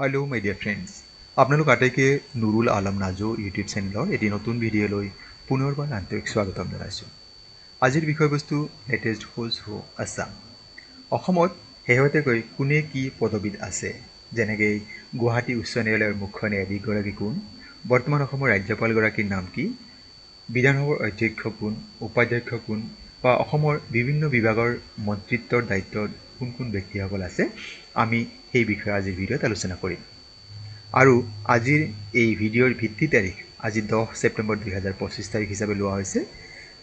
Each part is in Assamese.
হেল্ল' মাই ডিয়াৰ ফ্ৰেণ্ডছ আপোনালোক আটাইকে নুৰুল আলম নাজো ইউটিউব চেনেলৰ এটি নতুন ভিডিঅ'লৈ পুনৰবাৰ আন্তৰিক স্বাগতম জনাইছোঁ। আজিৰ বিষয়বস্তু লেটেষ্ট হোজ হু আছাম। অসমত শেহতীয়াকৈ কোনে কি পদবীত আছে, যেনেকৈ গুৱাহাটী উচ্চ ন্যায়ালয়ৰ মুখ্য ন্যায়াধীশগৰাকী কোন, বৰ্তমান অসমৰ ৰাজ্যপালগৰাকীৰ নাম কি, বিধানসভাৰ অধ্যক্ষ কোন, উপাধ্যক্ষ কোন, বা অসমৰ বিভিন্ন বিভাগৰ মন্ত্ৰিত্বৰ দায়িত্বত কোন কোন ব্যক্তিসকল আছে, আমি সেই বিষয়ে আজিৰ ভিডিঅ'ত আলোচনা কৰিম। আৰু আজিৰ এই ভিডিঅ'ৰ ভিত্তি তাৰিখ আজি 10 ছেপ্টেম্বৰ 2025 তাৰিখ হিচাপে লোৱা হৈছে,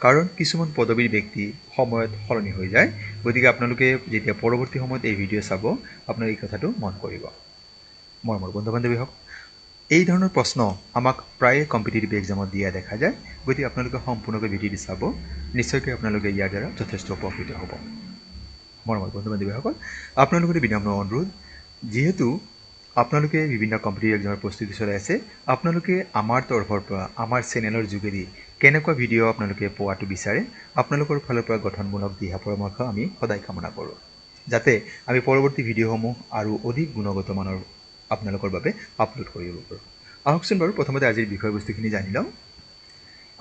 কাৰণ কিছুমান পদবীৰ ব্যক্তি সময়ত সলনি হৈ যায়। গতিকে আপোনালোকে যেতিয়া পৰৱৰ্তী সময়ত এই ভিডিঅ' চাব, আপোনালোকে এই কথাটো মন কৰিব। মৰমৰ বন্ধু বান্ধৱীসকল, এই ধৰণৰ প্ৰশ্ন আমাক প্ৰায়ে কম্পিটিটিভ এক্সামত দিয়া দেখা যায়। গতিকে আপোনালোকে সম্পূৰ্ণকৈ ভিডিঅ'টো চাব, নিশ্চয়কৈ আপোনালোকে ইয়াৰ দ্বাৰা যথেষ্ট উপকৃত হ'ব। মৰমৰ বন্ধু বান্ধৱীসকল, আপোনালোকৰ বিনম্ৰ অনুৰোধ, যিহেতু আপোনালোকে বিভিন্ন কম্পিটিটিভ এক্সামৰ প্ৰস্তুতি চলাই আছে, আপোনালোকে আমাৰ তৰফৰ পৰা আমাৰ চেনেলৰ যোগেদি কেনেকুৱা ভিডিঅ' আপোনালোকে পোৱাটো বিচাৰে, আপোনালোকৰ ফালৰ পৰা গঠনমূলক দিহা পৰামৰ্শ আমি সদায় কামনা কৰোঁ, যাতে আমি পৰৱৰ্তী ভিডিঅ'সমূহ আৰু অধিক গুণগত মানৰ আপোনালোকৰ বাবে আপলোড কৰিব পাৰোঁ। আহকচোন বাৰু প্ৰথমতে আজিৰ বিষয়বস্তুখিনি জানি লওঁ।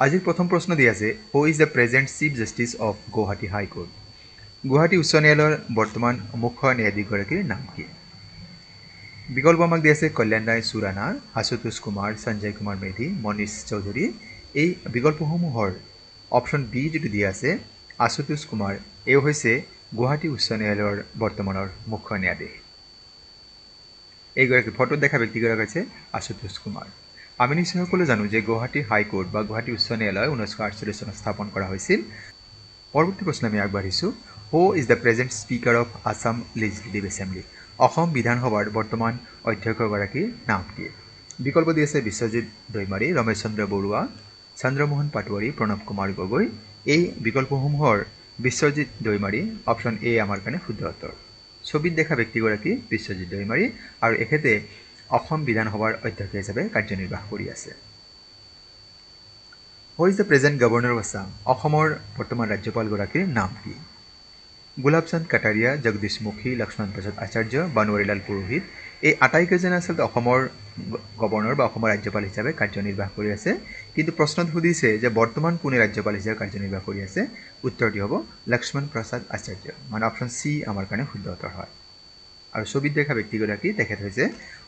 আজিৰ প্ৰথম প্ৰশ্ন দি আছে, হু is the present chief justice of Guwahati high court? Guwahati উচ্চ ন্যায়ালয়ৰ বৰ্তমান মুখ্য ন্যায়াধীশগৰাকীৰ নাম কি? বিকল্প আমাক দি আছে কল্যাণ ৰায় চুৰানা, আশুতোষ কুমাৰ, সঞ্জয় কুমাৰ মেধি, মনীষ চৌধুৰী। এই বিকল্পসমূহৰ অপশ্যন বি যিটো দিয়া আছে আশুতোষ কুমাৰ, এও হৈছে গুৱাহাটী উচ্চ ন্যায়ালয়ৰ বৰ্তমানৰ মুখ্য ন্যায়াধীশ। এইগৰাকী ফটোত দেখা ব্যক্তিগৰাকী হৈছে আশুতোষ কুমাৰ। আমি নিশ্চয় সকলো জানো যে গুৱাহাটী হাইকোৰ্ট বা গুৱাহাটী উচ্চ ন্যায়ালয় 1948 চনত স্থাপন কৰা হৈছিল। পৰৱৰ্তী প্ৰশ্ন আমি আগবাঢ়িছোঁ। হু is the present speaker of Assam legislative assembly? Assam বিধানসভাৰ বৰ্তমান অধ্যক্ষগৰাকীৰ নাম কি? বিকল্প দি আছে বিশ্বজিৎ দৈমাৰী, ৰমেশ চন্দ্ৰ বৰুৱা, চন্দ্ৰমোহন পাটোৱাৰী, প্ৰণৱ কুমাৰ গগৈ। এই বিকল্পসমূহৰ বিশ্বজিৎ দৈমাৰী অপশ্যন এ আমাৰ কাৰণে শুদ্ধ উত্তৰ। ছবিত দেখা ব্যক্তিগৰাকী বিশ্বজিৎ দৈমাৰী, আৰু এখেতে অসম বিধানসভাৰ অধ্যক্ষ হিচাপে কাৰ্যনিৰ্বাহ কৰি আছে। হু is the present governor of Assam? অসমৰ বৰ্তমান ৰাজ্যপালগৰাকীৰ নাম কি? গোলাপচান্দ কাটাৰিয়া, জগদীশ মুখী, লক্ষ্মণ প্ৰসাদ আচাৰ্য, বানোৱাৰীলাল পুৰোহিত। এই আটাইকেইজনে আচলতে অসমৰ গভৰ্ণৰ বা অসমৰ ৰাজ্যপাল হিচাপে কাৰ্যনিৰ্বাহ কৰি আছে। কিন্তু প্ৰশ্নত সুধিছে যে বৰ্তমান কোনে ৰাজ্যপাল হিচাপে কাৰ্যনিৰ্বাহ কৰি আছে? উত্তৰটি হ'ব লক্ষ্মণ প্ৰসাদ আচাৰ্য, মানে অপশ্যন চি আমাৰ কাৰণে শুদ্ধ উত্তৰ হয়। আৰু ছবিত দেখা ব্যক্তিগৰাকী তেখেত হৈছে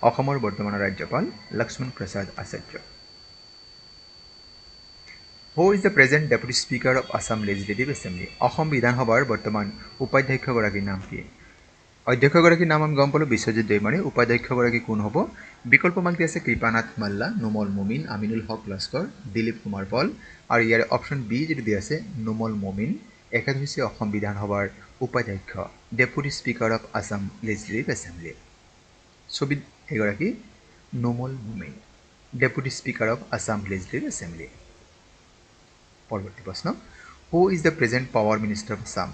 অসমৰ বৰ্তমানৰ ৰাজ্যপাল Lakshman Prasad Acharya. Who is the present deputy speaker of Assam legislative assembly? Assam বিধানসভাৰ বৰ্তমান উপাধ্যক্ষগৰাকীৰ নাম কি? অধ্যক্ষগৰাকীৰ নাম আমি গম পালোঁ বিশ্বজিৎ দৈমাৰী। উপাধ্যক্ষগৰাকী কোন হ'ব? বিকল্প আমাক দি আছে কৃপানাথ মাল্লা, নুমল মুমিন, আমিনুল হক লস্কৰ, দিলীপ কুমাৰ পল। আৰু ইয়াৰে অপশ্যন বি যিটো দি আছে নুমল মুমিন, এখেত হৈছে অসম বিধানসভাৰ উপাধ্যক্ষ, deputy speaker of Assam legislative assembly. ছবিত এগৰাকী নুমল মুমিন, deputy speaker of Assam legislative assembly. পৰৱৰ্তী প্ৰশ্ন, হু is the present power minister of Assam?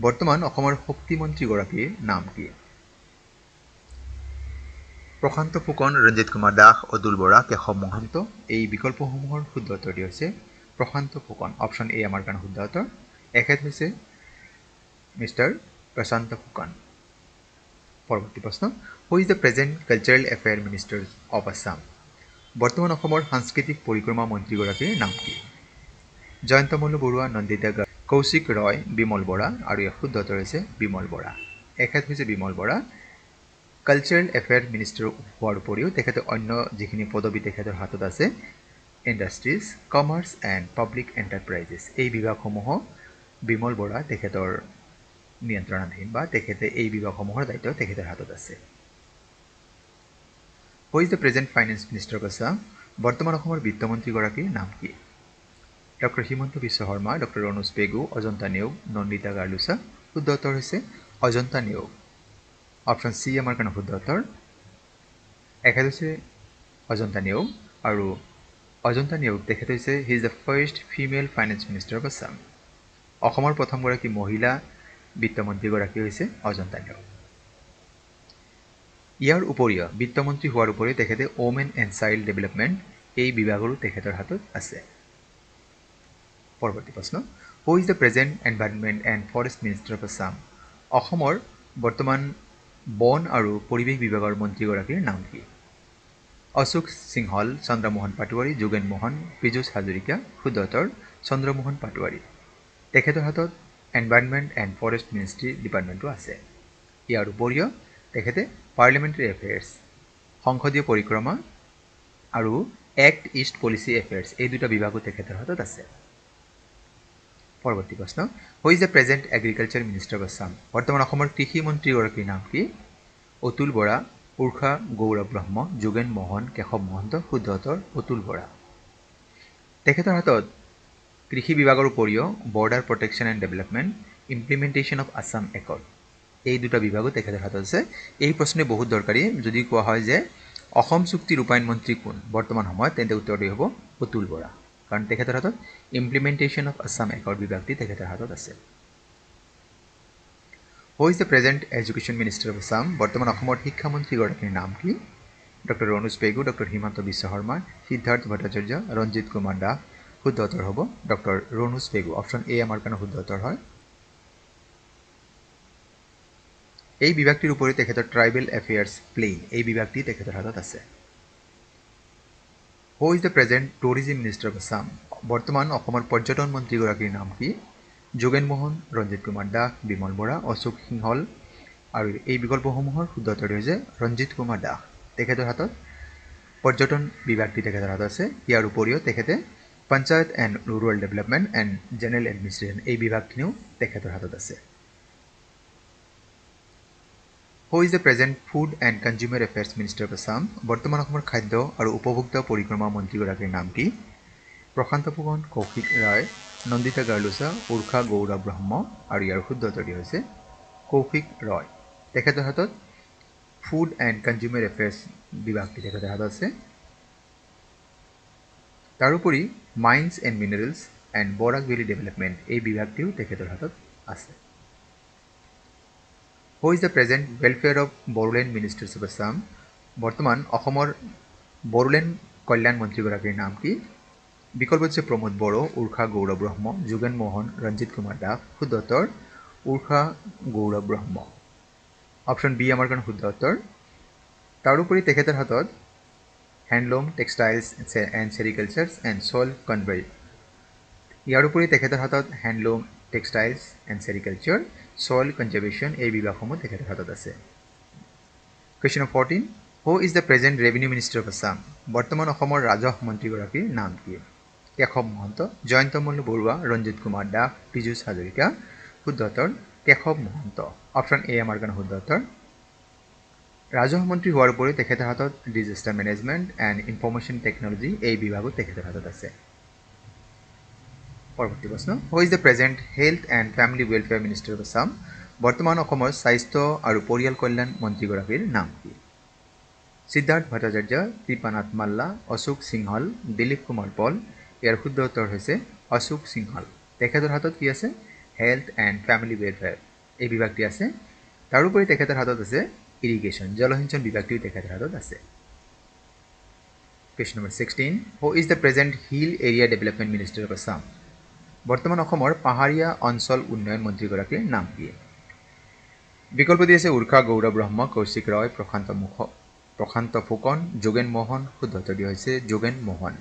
বৰ্তমান অসমৰ শক্তিমন্ত্ৰীগৰাকীৰ নাম কি? প্ৰশান্ত ফুকন, ৰঞ্জিত কুমাৰ দাস, অতুল বৰা, কেশৱ মহন্ত। এই বিকল্পসমূহৰ শুদ্ধ উত্তৰটি হৈছে প্ৰশান্ত ফুকন, অপশ্যন এ আমাৰ কাৰণে শুদ্ধ উত্তৰ। এখেত হৈছে মিষ্টাৰ প্ৰশান্ত ফুকন। পৰৱৰ্তী প্ৰশ্ন, হু is the present cultural affair minister of Assam? বৰ্তমান অসমৰ সাংস্কৃতিক পৰিক্ৰমা মন্ত্ৰীগৰাকীৰ নাম কি? জয়ন্ত মল্ল বৰুৱা, নন্দিতা গাৰ্গ, কৌশিক ৰয়, বিমল বৰা। আৰু ইয়াৰ শুদ্ধ উত্তৰ হৈছে বিমল বৰা, এখেত হৈছে Bimal Bora. Cultural affair minister হোৱাৰ উপৰিও তেখেতে অন্য যিখিনি পদবী তেখেতৰ হাতত আছে, industries, commerce and public enterprises, এই বিভাগসমূহ বিমল বৰা তেখেতৰ নিয়ন্ত্ৰণাধীন, বা তেখেতে এই বিভাগসমূহৰ দায়িত্ব তেখেতৰ হাতত আছে। হু is the present finance minister of Assam? বৰ্তমান অসমৰ বিত্তমন্ত্ৰীগৰাকীৰ নাম কি? Doctor Himanta Biswa Sarma, doctor Ranoj Pegu, Ajanta Neog, Nandita গাৰ্লুচা। শুদ্ধ উত্তৰ হৈছে অজন্তা নেওগ, অপশ্যন চি আমাৰ কাৰণে শুদ্ধ উত্তৰ। এখেত হৈছে অজন্তা নেওগ, আৰু অজন্তা নেওগ তেখেত হৈছে he is the first female finance minister of Assam. অসমৰ প্ৰথমগৰাকী মহিলা বিত্তমন্ত্ৰীগৰাকী হৈছে অজন্তা নেওগ। ইয়াৰ উপৰিও বিত্তমন্ত্ৰী হোৱাৰ উপৰিও তেখেতে ওমেন এণ্ড চাইল্ড ডেভেলপমেণ্ট এই বিভাগৰো তেখেতৰ হাতত আছে। পৰৱৰ্তী প্ৰশ্ন, হু is the present environment and forest minister of Assam? অসমৰ বৰ্তমান বন আৰু পৰিৱেশ বিভাগৰ মন্ত্ৰীগৰাকীৰ নাম কি? অশোক সিংহল, চন্দ্ৰমোহন পাটোৱাৰী, যোগেন মোহন, পীযুষ হাজৰিকা। শুদ্ধ উত্তৰ চন্দ্ৰমোহন পাটোৱাৰী। তেখেতৰ হাতত এনভাইৰনমেণ্ট এণ্ড ফৰেষ্ট মিনিষ্ট্ৰী ডিপাৰ্টমেণ্টো আছে। ইয়াৰ উপৰিও তেখেতে পাৰ্লিয়ামেণ্টাৰী এফেয়াৰ্ছ, সংসদীয় পৰিক্ৰমা আৰু এক্ট ইষ্ট পলিচি এফেয়াৰ্ছ এই দুটা বিভাগো তেখেতৰ হাতত আছে। পৰৱৰ্তী প্ৰশ্ন, হু is the present agriculture minister of Assam? বৰ্তমান অসমৰ কৃষি মন্ত্ৰীগৰাকীৰ নাম কি? অতুল বৰা, উৰ্ষা গৌৰৱ ব্ৰহ্ম, যোগেন মোহন, কেশৱ মহন্ত। শুদ্ধ উত্তৰ অতুল বৰা। তেখেতৰ হাতত কৃষি বিভাগৰ উপৰিও border protection and development, implementation of Assam accord এই দুটা বিভাগো তেখেতৰ হাতত আছে। এই প্ৰশ্নে বহুত দৰকাৰী। যদি কোৱা হয় যে অসম চুক্তি ৰূপায়ণ মন্ত্ৰী কোন বৰ্তমান সময়ত, তেন্তে উত্তৰটো হ'ব অতুল বৰা, কাৰণ তেখেতৰ হাতত ইমপ্লিমেণ্টেশ্যন অফ আছাম একৰ্ড বিভাগটি তেখেতৰ হাতত আছে। হু is the present education minister of Assam? বৰ্তমান অসমৰ শিক্ষামন্ত্ৰীগৰাকীৰ নাম কি? Doctor Ranoj Pegu, doctor Himanta Biswa Sarma, Siddharth Bhattacharya, Ranjit Kumar Das. শুদ্ধ উত্তৰ হ'ব doctor Ranoj Pegu. Option A আমাৰ কাৰণে শুদ্ধ উত্তৰ হয়। এই বিভাগটিৰ উপৰি তেখেতৰ ট্ৰাইবেল এফেয়াৰ্ছ প্লেইন এই বিভাগটি তেখেতৰ হাতত আছে। হু is the present tourism minister of Assam? বৰ্তমান অসমৰ পৰ্যটন মন্ত্ৰীগৰাকীৰ নাম কি? যোগেন মোহন, ৰঞ্জিত কুমাৰ দাস, বিমল বৰা, অশোক সিংহল। আৰু এই বিকল্পসমূহৰ শুদ্ধ উত্তৰটো হৈছে ৰঞ্জিত কুমাৰ দাস। তেখেতৰ হাতত পৰ্যটন বিভাগটি তেখেতৰ হাতত আছে। ইয়াৰ উপৰিও তেখেতে panchayat and rural development and general administration এই বিভাগখিনিও তেখেতৰ হাতত আছে। হু is the present food and consumer affairs minister of Assam? বৰ্তমান অসমৰ খাদ্য আৰু উপভোক্তা পৰিক্ৰমা মন্ত্ৰীগৰাকীৰ নাম কি? প্ৰশান্ত ফুকন, কৌশিক ৰায়, নন্দিতা গাৰ্লুচা, উৰ্ষা গৌৰৱ ব্ৰহ্ম। আৰু ইয়াৰ শুদ্ধ উত্তৰটি হৈছে কৌশিক ৰয়। তেখেতৰ হাতত ফুড এণ্ড কনজিউমাৰ এফেয়াৰ্ছ বিভাগটি তেখেতৰ হাতত আছে। তাৰোপৰি mines and minerals and Barak valley development এই বিভাগটিও তেখেতৰ হাতত আছে। হু is the present welfare of Bodoland ministers of Assam? বৰ্তমান অসমৰ বড়োলেণ্ড কল্যাণ মন্ত্ৰীগৰাকীৰ নাম কি? বিকল্প হৈছে প্ৰমোদ বড়ো, উৰ্ষা গৌৰৱ ব্ৰহ্ম, যোগেন মোহন, ৰঞ্জিত কুমাৰ দাস। শুদ্ধ উত্তৰ উৰ্ষা গৌৰৱ ব্ৰহ্ম। অপশ্যন বি আমাৰ কাৰণে শুদ্ধ উত্তৰ। তাৰোপৰি তেখেতৰ হাতত handloom, textiles and sericultures and soil convey ইয়াৰ উপৰি তেখেতৰ হাতত handloom, textiles and sericulture, soil conservation এই বিভাগসমূহ তেখেতৰ হাতত আছে। Question number 14, who is the present revenue minister of Assam? বৰ্তমান অসমৰ ৰাজহ মন্ত্ৰীগৰাকীৰ নাম কি? কেশৱ মহন্ত, জয়ন্ত মল্ল বৰুৱা, ৰঞ্জিত কুমাৰ দাস, পীযুষ হাজৰিকা। শুদ্ধ উত্তৰ কেশৱ মহন্ত। অপশ্যন এ আমাৰ কাৰণে শুদ্ধ উত্তৰ। ৰাজহ মন্ত্ৰী হোৱাৰ উপৰি তেখেতৰ হাতত disaster management and information technology এই বিভাগো তেখেতৰ হাতত আছে। পৰৱৰ্তী প্ৰশ্ন, হু is the present health and family welfare minister of Assam? বৰ্তমান অসমৰ স্বাস্থ্য আৰু পৰিয়াল কল্যাণ মন্ত্ৰীগৰাকীৰ নাম কি? সিদ্ধাৰ্থ ভট্টাচাৰ্য, কৃপানাথ মাল্লা, অশোক সিংহল, দিলীপ কুমাৰ পল। ইয়াৰ শুদ্ধ উত্তৰ হৈছে অশোক সিংহল। তেখেতৰ হাতত কি আছে? হেল্থ এণ্ড ফেমিলি ৱেলফেয়াৰ এই বিভাগটি আছে। তাৰোপৰি তেখেতৰ হাতত আছে ইৰিগেশ্যন, জলসিঞ্চন বিভাগটিও তেখেতৰ হাতত আছে। Question number 16, who is the present hill area development minister of Assam? বৰ্তমান অসমৰ পাহাৰীয়া অঞ্চল উন্নয়ন মন্ত্ৰীগৰাকীৰ নাম কি? বিকল্প দি আছে উৰ্ষা গৌৰৱ ব্ৰহ্ম, কৌশিক ৰয়, প্ৰশান্ত ফুকন, যোগেন মোহন। শুদ্ধ উত্তৰটি হৈছে যোগেন মোহন।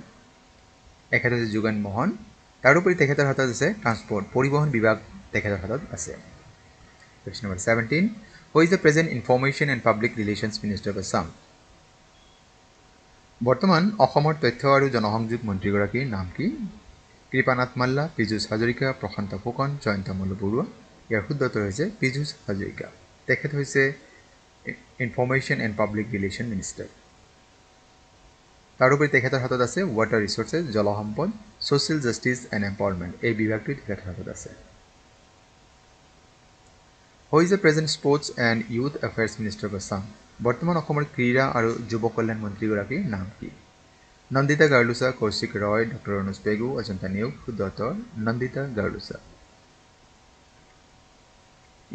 এখেত হৈছে যোগেন মোহন। তাৰোপৰি তেখেতৰ হাতত আছে ট্ৰান্সপৰ্ট, পৰিবহণ বিভাগ তেখেতৰ হাতত আছে। Question number 17, who is the present information and public relations minister of Assam? বৰ্তমান অসমৰ তথ্য আৰু জনসংযোগ মন্ত্ৰীগৰাকীৰ নাম কি? কৃপানাথ মাল্লা, পীযুষ হাজৰিকা, প্ৰশান্ত ফুকন, জয়ন্ত মল্ল বৰুৱা। ইয়াৰ শুদ্ধ উত্তৰ হৈছে পীযুষ হাজৰিকা। তেখেত হৈছে information and public relation minister. তাৰোপৰি তেখেতৰ হাতত আছে ৱাটাৰ ৰিচোৰ্চেছ, জলসম্পদ, ছ'চিয়েল জাষ্টিছ এণ্ড এম্পাৱাৰমেণ্ট এই বিভাগটি তেখেতৰ হাতত আছে। হু is the present sports and youth affairs minister of Assam? বৰ্তমান অসমৰ ক্ৰীড়া আৰু যুৱ কল্যাণ মন্ত্ৰীগৰাকীৰ নাম কি? নন্দিতা গাৰ্লুচা, কৌশিক ৰয়, ডক্টৰ ৰণোজ পেগু, অজন্তা নেওগ। শুদ্ধ উত্তৰ নন্দিতা গাৰ্লুচা।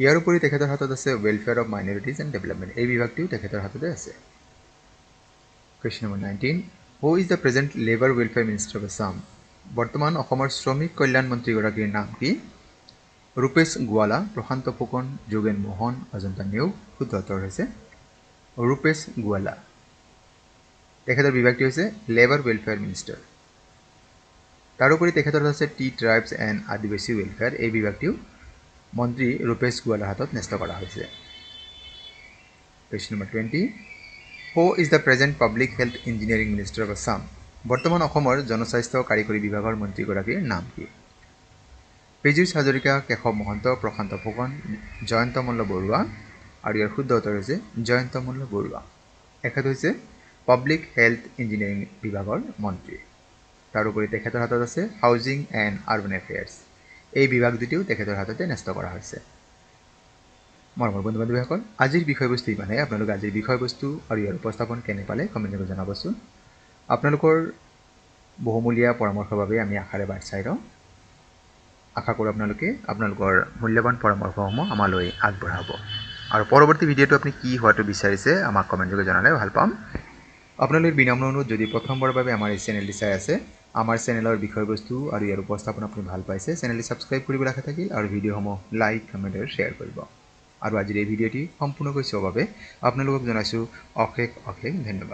ইয়াৰ উপৰি তেখেতৰ হাতত আছে ৱেলফেয়াৰ অফ মাইনৰিটিজ এণ্ড ডেভেলপমেণ্ট এই বিভাগটিও তেখেতৰ হাততে আছে। Question number 19, who is the present labour welfare minister of Assam? বৰ্তমান অসমৰ শ্ৰমিক কল্যাণ মন্ত্ৰীগৰাকীৰ নাম কি? ৰূপেশ গোৱালা, প্ৰশান্ত ফুকন, যোগেন মোহন, অজন্তা নেওগ। শুদ্ধ উত্তৰ হৈছে ৰূপেশ গোৱালা। তেখেতৰ বিভাগটি হৈছে লেবাৰ ৱেলফেয়াৰ মিনিষ্টাৰ। তাৰোপৰি তেখেতৰ আছে টি ট্ৰাইবছ এণ্ড আদিবাসী ৱেলফেয়াৰ। এই বিভাগটিও মন্ত্ৰী ৰূপেশ গোৱালাৰ হাতত ন্যস্ত কৰা হৈছে। Question number 20, who is the present public health engineering minister of Assam? বৰ্তমান অসমৰ জনস্বাস্থ্য কাৰিকৰী বিভাগৰ মন্ত্ৰীগৰাকীৰ নাম কি? পীযুষ হাজৰিকা, কেশৱ মহন্ত, প্ৰশান্ত ফুকন, জয়ন্ত মল্ল বৰুৱা। আৰু ইয়াৰ শুদ্ধ উত্তৰ হৈছে জয়ন্ত মল্ল বৰুৱা। এখেত হৈছে পাব্লিক হেল্থ ইঞ্জিনিয়াৰিং বিভাগৰ মন্ত্ৰী। তাৰোপৰি তেখেতৰ হাতত আছে হাউজিং এণ্ড আৰ্বান এফেয়াৰ্ছ। এই বিভাগ দুটিও তেখেতৰ হাততে ন্যস্ত কৰা হৈছে। মৰমৰ বন্ধু বান্ধৱীসকল, আজিৰ বিষয়বস্তু ইমানেই। আপোনালোকে আজিৰ বিষয়বস্তু আৰু ইয়াৰ উপস্থাপন কেনে পালে কমেণ্ট কৰি জনাবচোন। আপোনালোকৰ বহুমূলীয়া পৰামৰ্শৰ বাবে আমি আশাৰে বাট চাই ৰওঁ। আশা কৰোঁ আপোনালোকে আপোনালোকৰ মূল্যৱান পৰামৰ্শসমূহ আমালৈ আগবঢ়াব। আৰু পৰৱৰ্তী ভিডিঅ'টো আপুনি কি হোৱাটো বিচাৰিছে আমাক কমেণ্ট কৰি জনালে ভাল পাম। আপোনালোকৰ বিনম্ৰ অনুৰোধ, যদি প্ৰথমবাৰৰ বাবে আমাৰ এই চেনেলটি চাই আছে, আমাৰ চেনেলৰ বিষয়বস্তু আৰু ইয়াৰ উপস্থাপন আপুনি ভাল পাইছে, চেনেলটি ছাবস্ক্ৰাইব কৰিবলৈ আশা থাকিল আৰু ভিডিঅ'সমূহ লাইক, কমেণ্ট আৰু শ্বেয়াৰ কৰিব। আৰু আজিৰ এই ভিডিঅ'টি সম্পূৰ্ণকৈ চোৱাৰ বাবে আপোনালোকক জনাইছোঁ অশেষ অশেষ ধন্যবাদ।